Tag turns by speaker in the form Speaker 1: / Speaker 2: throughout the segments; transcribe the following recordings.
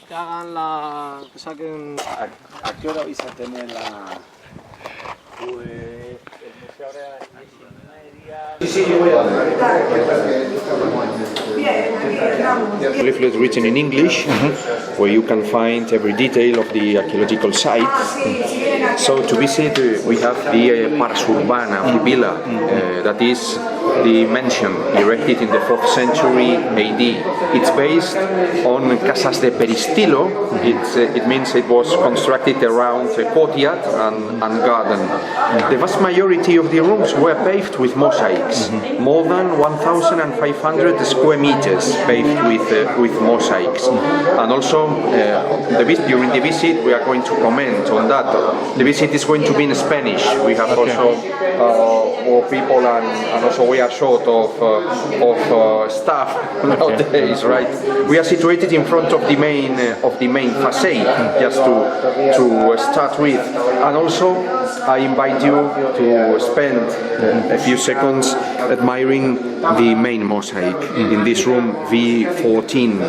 Speaker 1: que hagan la... que saquen...
Speaker 2: ¿A qué hora vais a tener la...? Pues el museo ahora es 10:30.
Speaker 3: Sí, yo voy a... leaflet written in English, where you can find every detail of the archaeological site. So to visit, we have the Pars Urbana villa, that is the mansion erected in the 4th century AD. It's based on Casas de Peristilo. It means it was constructed around a courtyard and garden. The vast majority of the rooms were paved with mosaics, more than 1,500 square meters paved with mosaics. And also, during the visit, we are going to comment on that. The visit is going to be in Spanish. We have also more people, and also we are short of staff nowadays, right? We are situated in front of the main facade, just to start with, and also I invite you to spend a few seconds admiring the main mosaic in this room V14.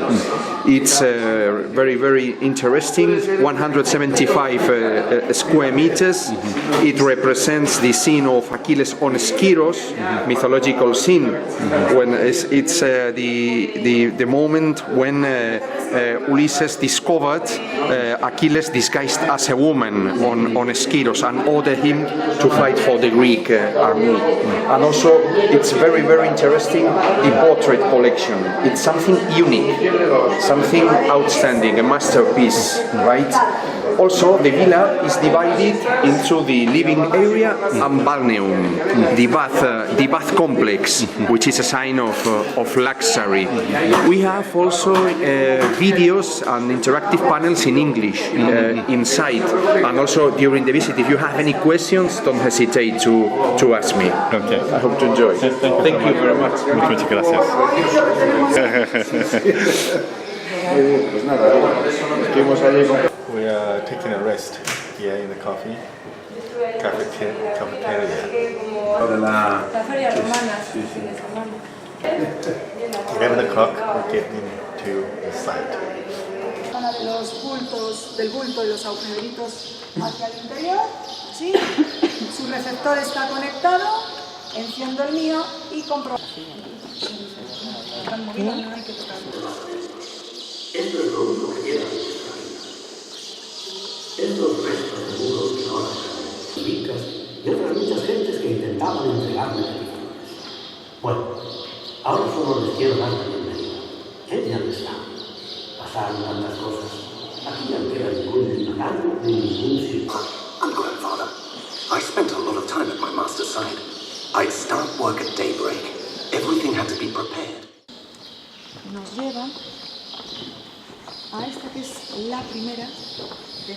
Speaker 3: It's very, very interesting, 175 square meters. It represents the scene of Achilles on Skiros, mythological scene. When it's the moment when Ulysses discovered Achilles disguised as a woman on Skiros and ordered him to fight for the Greek army. And also, it's very, very interesting, the portrait collection. It's something unique, something outstanding, a masterpiece, right? Also, the villa is divided into the living area and balneum, the bath complex, which is a sign of luxury. We have also videos and interactive panels in English inside, and also during the visit, if you have any questions, don't hesitate to ask me. Okay. I hope to enjoy. Thank you very much.
Speaker 4: Muchas gracias. We are taking a rest here in the cafeteria.
Speaker 5: La feria romana.
Speaker 4: 11 o'clock, we're getting to the site.
Speaker 5: Zona de los bultos, del bulto y los agujeritos hacia el interior, ¿sí? Su receptor está conectado, enciendo el mío y compro. Están movidos, no hay que tocarlo.
Speaker 6: Esto es lo único que queda de nuestra vida. Estos restos de muros que ahora se ricas y otras muchas gentes que intentaban entregarme peticiones. Bueno, ahora solo les quiero dar la bienvenida. ¿Qué ya no está? Pasaron tantas cosas. Aquí ya no queda ningún milagro ni ningún sitio.
Speaker 7: I'm grandfather. I spent a lot of time at my master's side. I'd start work at daybreak. Everything had to be prepared.
Speaker 5: Nos lleva a esta que es la primera de...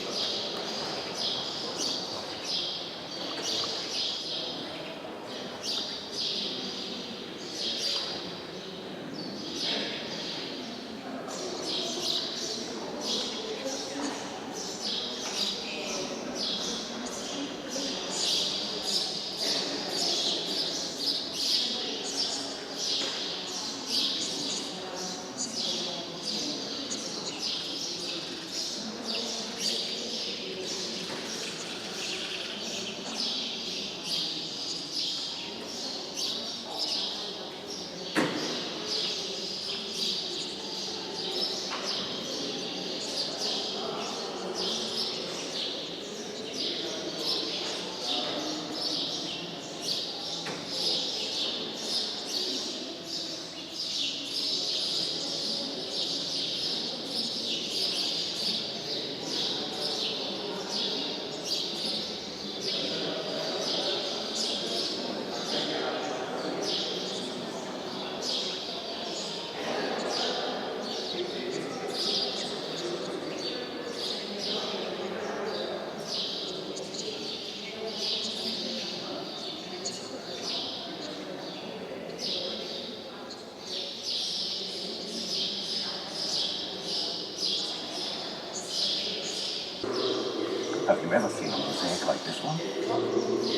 Speaker 7: Have you ever seen a mosaic like this one?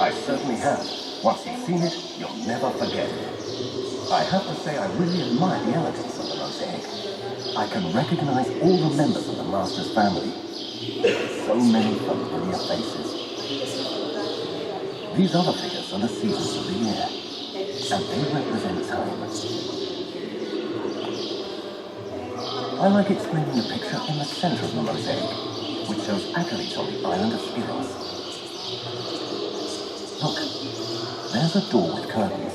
Speaker 7: I certainly have. Once you've seen it, you'll never forget it. I have to say I really admire the elegance of the mosaic.
Speaker 6: I can recognize all the members of the Master's family. So many familiar faces. These other figures are the seasons of the year, and they represent time. I like explaining the picture in the center of the mosaic, which shows athletes on the island of Skiros. Look, there's a door with curtains.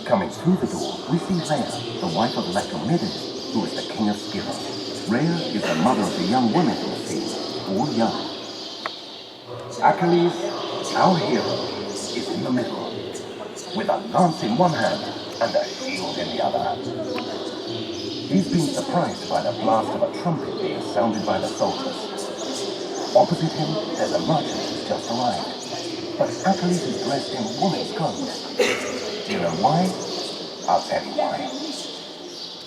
Speaker 6: Coming through the door, we see Rhea, the wife of Lacomides, who is the king of Skiros. Rhea is the mother of the young women in the scene, all young. Achilles, our hero, is in the middle, with a lance in one hand and a shield in the other. He's been surprised by the blast of a trumpet being sounded by the soldiers. Opposite him, there's a merchant who's just arrived, but Achilles is dressed in woman's clothes. Do you know why? I'll tell you why.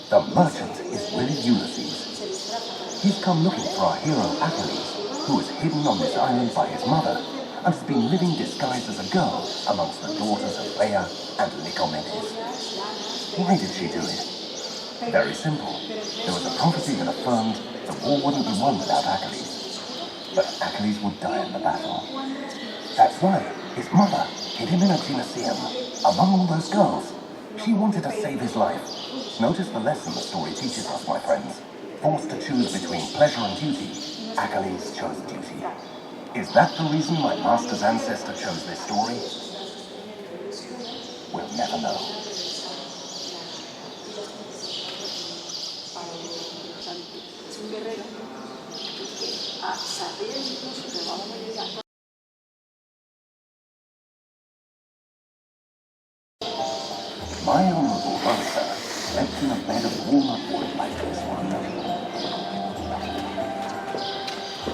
Speaker 6: The merchant is really Ulysses. He's come looking for our hero Achilles, who is hidden on this island by his mother, and has been living disguised as a girl amongst the daughters of Rhea and Lycomedes. Why did she do it? Very simple. There was a prophecy that affirmed the war wouldn't be won without Achilles. But Achilles would die in the battle. That's right. His mother hid him in a gymnasium, among all those girls. She wanted to save his life. Notice the lesson the story teaches us, my friends. Forced to choose between pleasure and duty, Achilles chose duty. Is that the reason my master's ancestor chose this story? We'll never know. My honorable master slept in a bed of walnut wood like this one.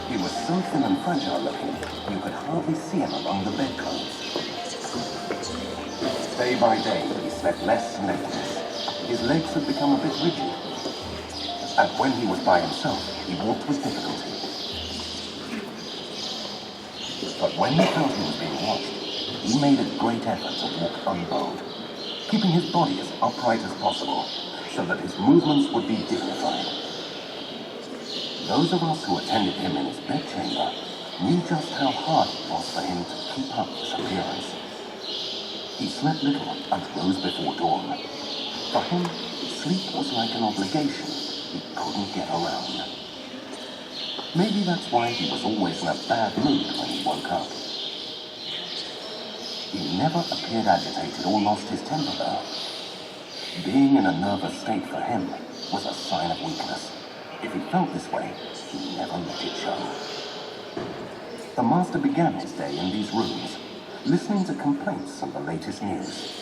Speaker 6: He was so thin and fragile looking, you could hardly see him among the bedclothes. Day by day, he slept less and less. His legs had become a bit rigid. And when he was by himself, he walked with difficulty. But when he felt he was being watched, he made a great effort to walk unbowed, keeping his body as upright as possible, so that his movements would be dignified. Those of us who attended him in his bedchamber knew just how hard it was for him to keep up this appearance. He slept little and rose before dawn. For him, sleep was like an obligation he couldn't get around. Maybe that's why he was always in a bad mood when he woke up. He never appeared agitated or lost his temper, though. Being in a nervous state for him was a sign of weakness. If he felt this way, he never let it show. The master began his day in these rooms, listening to complaints and the latest news.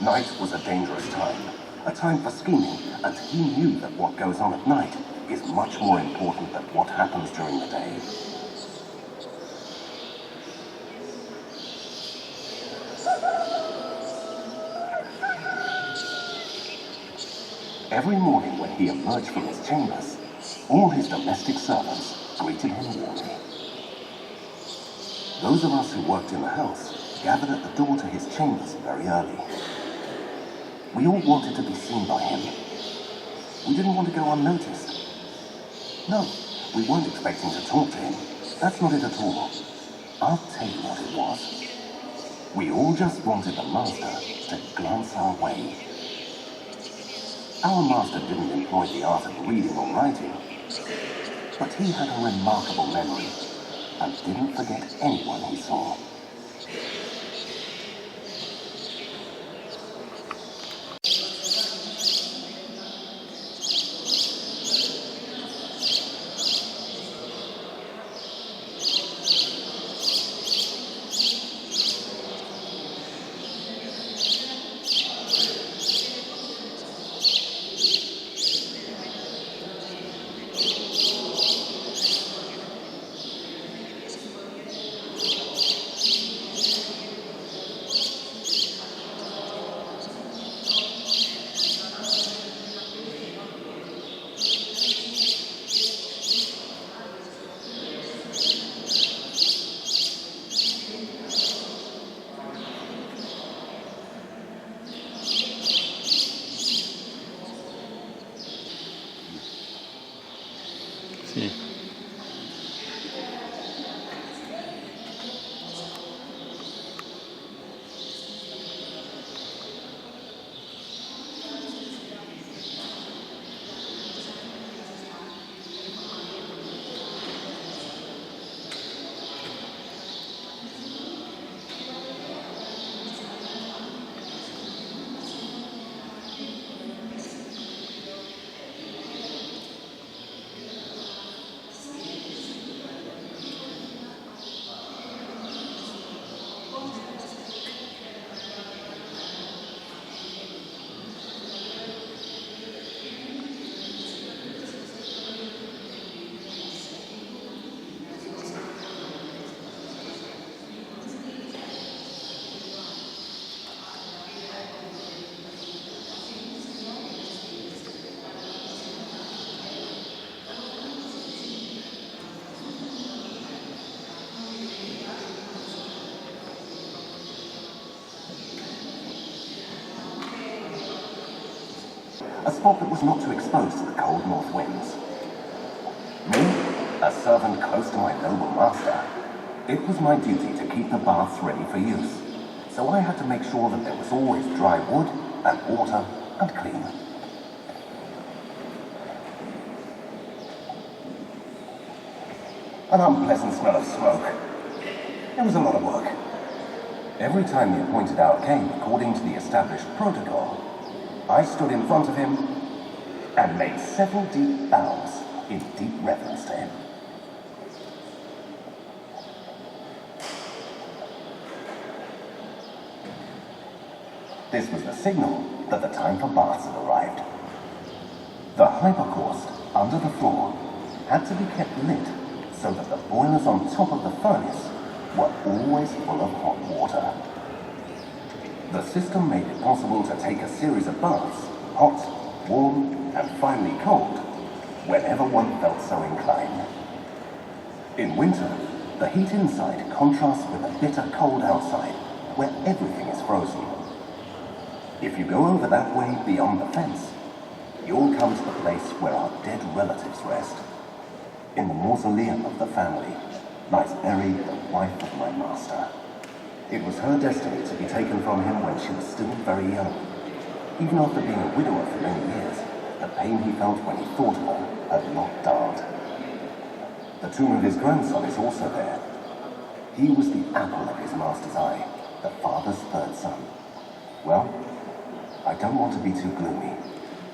Speaker 6: Night was a dangerous time, a time for scheming, and he knew that what goes on at night is much more important than what happens during the day. Every morning when he emerged from his chambers, all his domestic servants greeted him warmly. Those of us who worked in the house gathered at the door to his chambers very early. We all wanted to be seen by him. We didn't want to go unnoticed. No, we weren't expecting to talk to him. That's not it at all. I'll tell you what it was. We all just wanted the master to glance our way. Our master didn't employ the art of reading or writing, but he had a remarkable memory and didn't forget anyone he saw. a spot that was not too exposed to the cold north winds. Me, a servant close to my noble master, it was my duty to keep the baths ready for use, so I had to make sure that there was always dry wood and water and clean. An unpleasant smell of smoke. It was a lot of work. Every time the appointed hour came, according to the established protocol, I stood in front of him and made several deep bows in deep reverence to him. This was the signal that the time for baths had arrived. The hypercaust under the floor had to be kept lit so that the boilers on top of the furnace were always full of hot water. The system made it possible to take a series of baths, hot, warm, and finally cold, whenever one felt so inclined. In winter, the heat inside contrasts with the bitter cold outside, where everything is frozen. If you go over that way beyond the fence, you'll come to the place where our dead relatives rest. In the mausoleum of the family lies buried the wife of my master. It was her destiny to be taken from him when she was still very young. Even after being a widower for many years, the pain he felt when he thought of her had not dulled. The tomb of his grandson is also there. He was the apple of his master's eye, the father's third son. Well, I don't want to be too gloomy,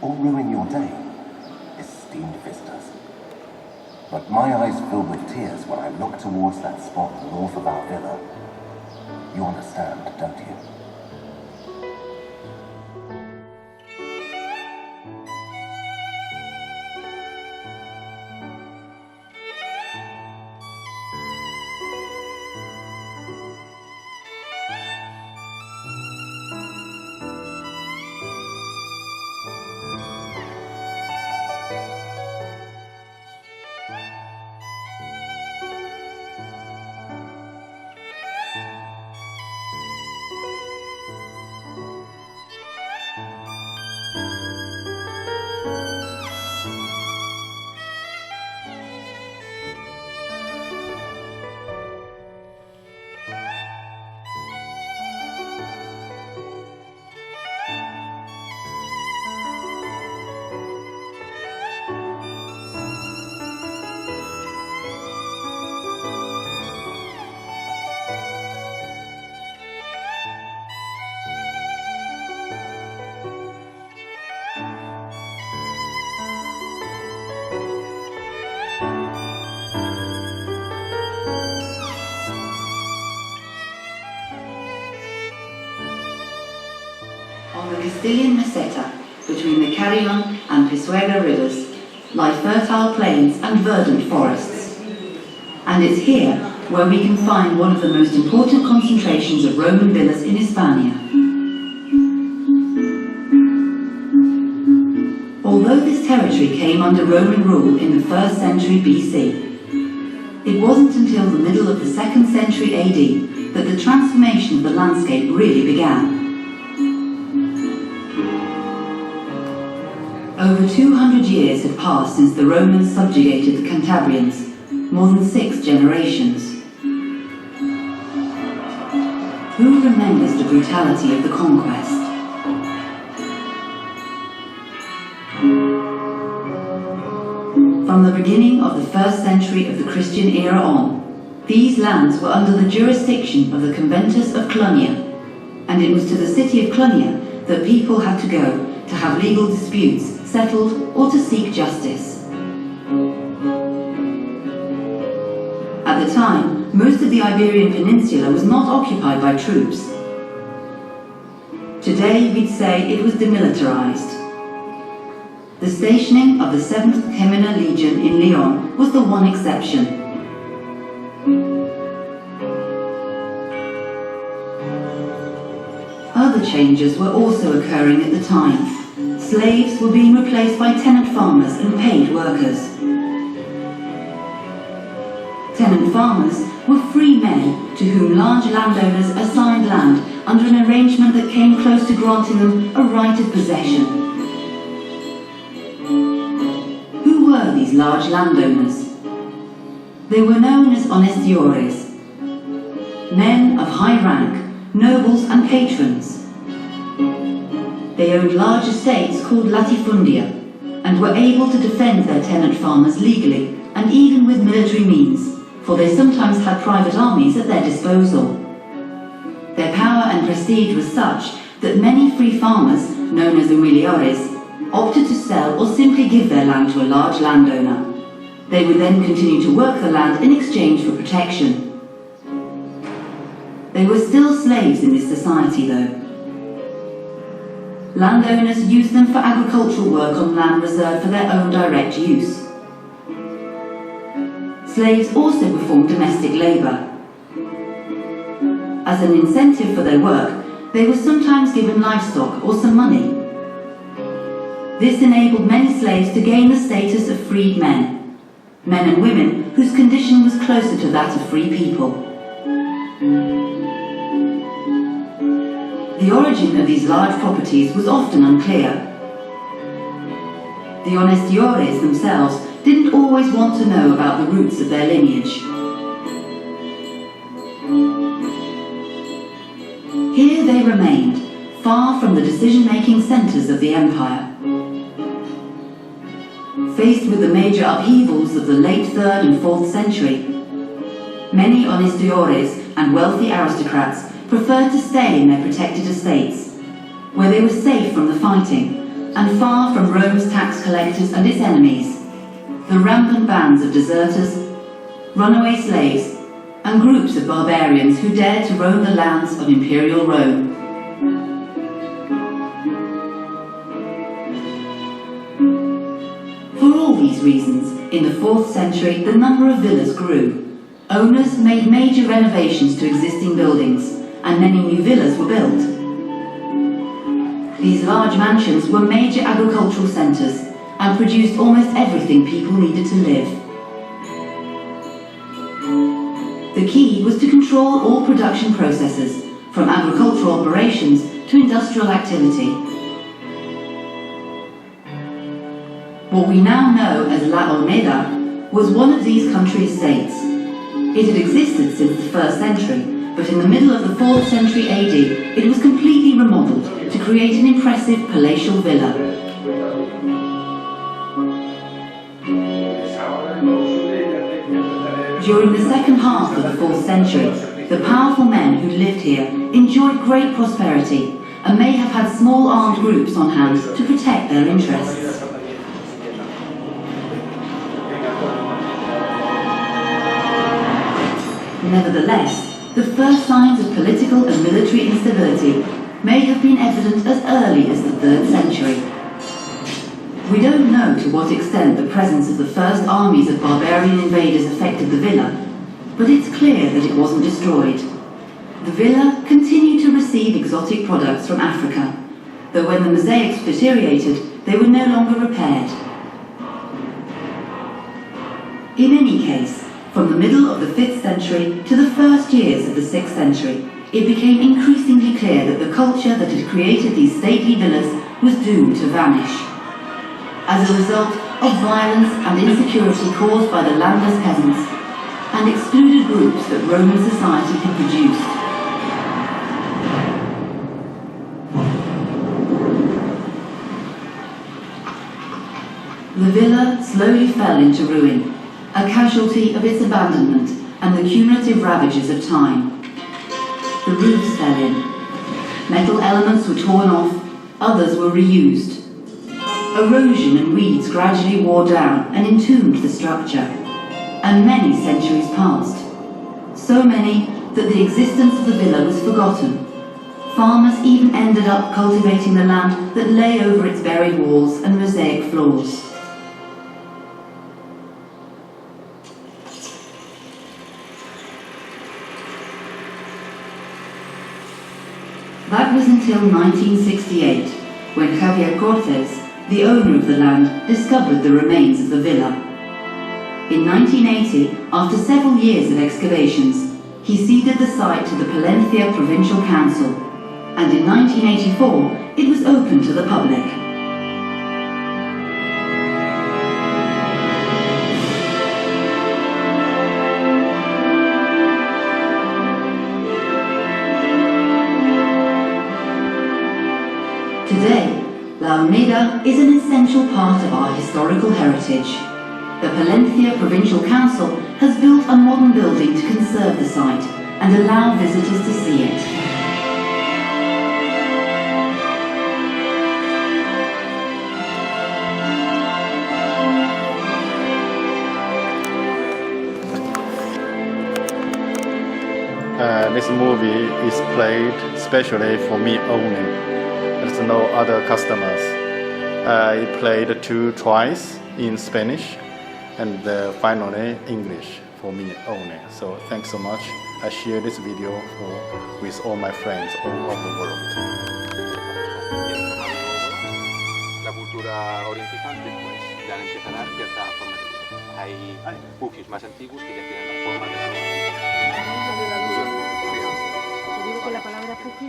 Speaker 6: or ruin your day, esteemed visitors. But my eyes fill with tears when I look towards that spot north of our villa. You understand, don't you?
Speaker 8: On the Castilian Meseta, between the Carrion and Pisuerga rivers, lie fertile plains and verdant forests. And it's here where we can find one of the most important concentrations of Roman villas in Hispania. Although this territory came under Roman rule in the 1st century BC, it wasn't until the middle of the 2nd century AD that the transformation of the landscape really began. Over 200 years had passed since the Romans subjugated the Cantabrians, more than 6 generations. Who remembers the brutality of the conquest? From the beginning of the 1st century of the Christian era on, these lands were under the jurisdiction of the Conventus of Clunia, and it was to the city of Clunia that people had to go to have legal disputes settled or to seek justice. At the time, most of the Iberian Peninsula was not occupied by troops. Today, we'd say it was demilitarized. The stationing of the 7th Gemina Legion in Leon was the one exception. Other changes were also occurring at the time. Slaves were being replaced by tenant farmers and paid workers. Tenant farmers were free men to whom large landowners assigned land under an arrangement that came close to granting them a right of possession. large landowners. They were known as honestiores, men of high rank, nobles and patrons. They owned large estates called latifundia and were able to defend their tenant farmers legally and even with military means, for they sometimes had private armies at their disposal. Their power and prestige was such that many free farmers, known as humiliores, opted to sell or simply give their land to a large landowner. They would then continue to work the land in exchange for protection. They were still slaves in this society though. Landowners used them for agricultural work on land reserved for their own direct use. Slaves also performed domestic labour. As an incentive for their work, they were sometimes given livestock or some money. This enabled many slaves to gain the status of freed men, men and women whose condition was closer to that of free people. The origin of these large properties was often unclear. The honestiores themselves didn't always want to know about the roots of their lineage. Here they remained, far from the decision-making centres of the empire. Faced with the major upheavals of the late 3rd and 4th century, many honestiores and wealthy aristocrats preferred to stay in their protected estates, where they were safe from the fighting and far from Rome's tax collectors and its enemies, the rampant bands of deserters, runaway slaves, and groups of barbarians who dared to roam the lands of imperial Rome. For all these reasons, in the 4th century the number of villas grew. Owners made major renovations to existing buildings, and many new villas were built. These large mansions were major agricultural centres and produced almost everything people needed to live. The key was to control all production processes, from agricultural operations to industrial activity. What we now know as La Olmeda was one of these country estates. It had existed since the 1st century, but in the middle of the 4th century AD, it was completely remodelled to create an impressive palatial villa. During the second half of the 4th century, the powerful men who lived here enjoyed great prosperity and may have had small armed groups on hand to protect their interests. Nevertheless, the first signs of political and military instability may have been evident as early as the 3rd century. We don't know to what extent the presence of the first armies of barbarian invaders affected the villa, but it's clear that it wasn't destroyed. The villa continued to receive exotic products from Africa, though when the mosaics deteriorated, they were no longer repaired. In any case, from the middle of the 5th century to the first years of the 6th century, it became increasingly clear that the culture that had created these stately villas was doomed to vanish. As a result of violence and insecurity caused by the landless peasants and excluded groups that Roman society had produced. The villa slowly fell into ruin, a casualty of its abandonment and the cumulative ravages of time. The roofs fell in, metal elements were torn off, others were reused. Erosion and weeds gradually wore down and entombed the structure, and many centuries passed. So many that the existence of the villa was forgotten. Farmers even ended up cultivating the land that lay over its buried walls and mosaic floors. That was until 1968, when Javier Cortes, the owner of the land, discovered the remains of the villa. In 1980, after several years of excavations, he ceded the site to the Palencia Provincial Council, and in 1984, it was open to the public. Today, La Almeida is an essential part of our historical heritage. The Palencia Provincial Council has built a modern building to conserve the site and allow visitors to see it.
Speaker 4: This movie is played specially for me only. There's no other customers. I played twice in Spanish and finally English for me only. So thanks so much. I share this video with all my friends all over the world.
Speaker 3: La cultura oriental después ya empieza a dar cierta forma de vida. Hay puquis más antiguos que ya tienen la forma de la
Speaker 9: Te digo que la palabra puki